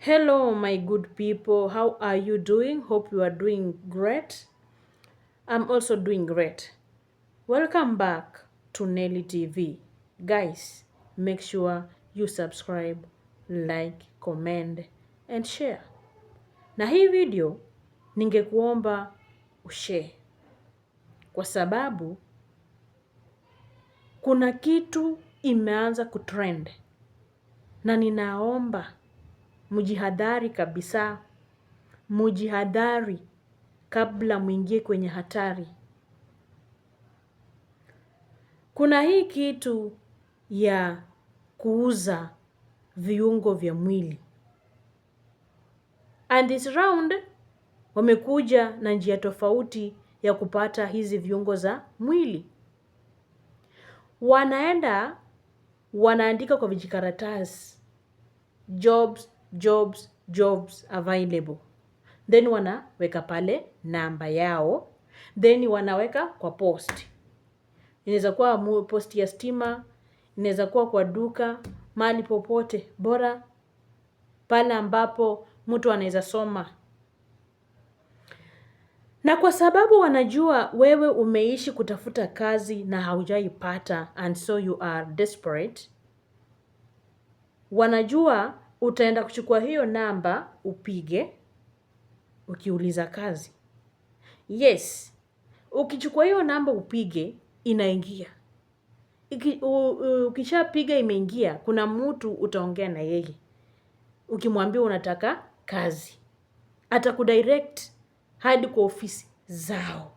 Hello, my good people. How are you doing? Hope you are doing great. I'm also doing great. Welcome back to Nelly TV. Guys, make sure you subscribe, like, comment, and share. Na hii video, ningekuomba ushare. Kwa sababu, kuna kitu imeanza kutrend. Na ninaomba, mujihadhari kabisa, mujihadhari kabla muingie kwenye hatari. Kuna hii kitu ya kuuza viungo vya mwili. And this round wamekuja na njia tofauti ya kupata hizi viungo za mwili. Wanaandika kwa vijikaratasi jobs available. Then wanaweka pale namba yao. Then wanaweka kwa post. Inaweza kuwa post ya stima, inaweza kuwa kwa duka, mahali popote, bora pale ambapo mtu anaweza soma. Na kwa sababu wanajua wewe umeishi kutafuta kazi na haujaipata and so you are desperate, wanajua utaenda kuchukua hiyo namba upige ukiuliza kazi. Yes, ukichukua hiyo namba upige inaingia. Ukishapiga imeingia, kuna mtu utaongea na yeye. Ukimwambia unataka kazi, atakudirect hadi kwa ofisi zao.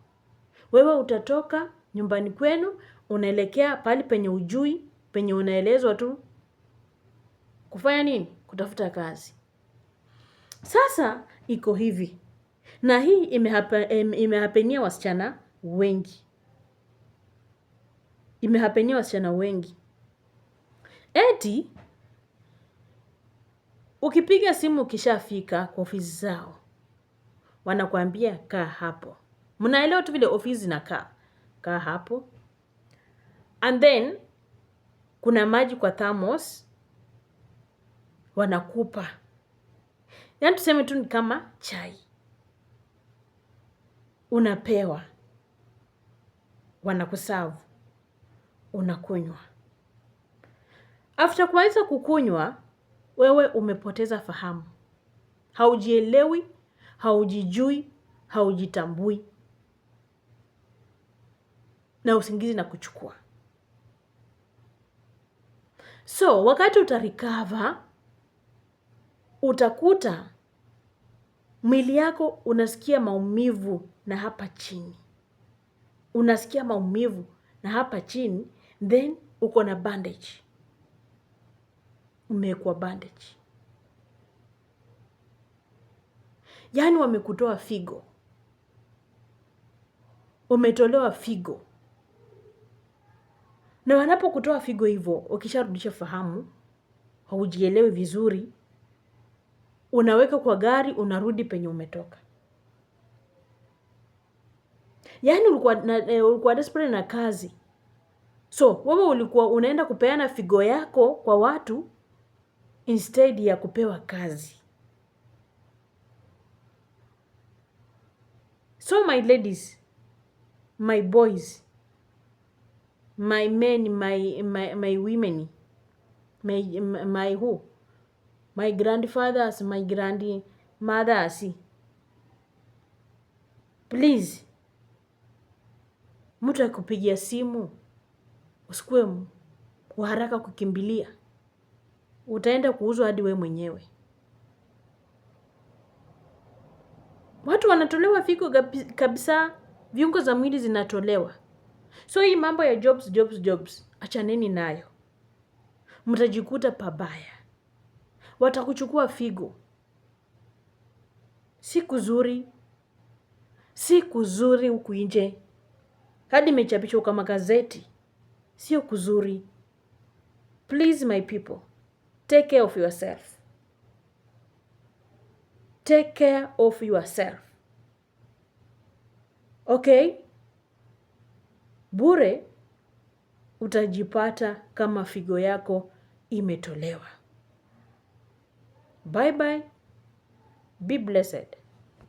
Wewe utatoka nyumbani kwenu, unaelekea pale penye ujui, penye unaelezwa tu kufanya nini? Kutafuta kazi. Sasa iko hivi. Na hii imehapenia wasichana wengi. Imehapenia wasichana wengi. Eti ukipiga simu ukishafika kwa ofisi zao, wanakuambia kaa hapo. Mnaelewa tu vile ofisi zinakaa. Kaa hapo. And then kuna maji kwa thermos wanakupa. Yaani tuseme tu ni kama chai. Unapewa. Wanakuserve. Unakunywa. After kumaliza kukunywa, wewe umepoteza fahamu. Haujielewi, haujijui, haujitambui. Na usingizi na kuchukua. So, wakati utarecover, utakuta mwili yako unasikia maumivu na hapa chini. Unasikia maumivu na hapa chini, then uko na bandage. Umewekwa bandage. Yaani wamekutoa figo. Umetolewa figo. Na wanapokutoa figo hivyo, ukisharudisha fahamu, haujielewi vizuri, unaweka kwa gari, unarudi penye umetoka. Yaani ulikuwa desperate na kazi. So, wewe ulikuwa unaenda kupeana figo yako kwa watu instead ya kupewa kazi. So my ladies, my boys, my men, my women, my who? My grandfathers, my grandmothers. Please, mtu akupigia simu, usikue wa haraka kukimbilia. Utaenda kuuzwa hadi wewe mwenyewe. Watu wanatolewa figo kabisa, viungo za mwili zinatolewa. So hii mambo ya jobs, achaneni nayo. Mtajikuta pabaya. Watakuchukua figo. Si kuzuri huku nje. Hadi imechapishwa kama gazeti. Sio kuzuri. Please my people, take care of yourself. Take care of yourself. Okay? Bure utajipata kama figo yako imetolewa. Bye bye. Be blessed.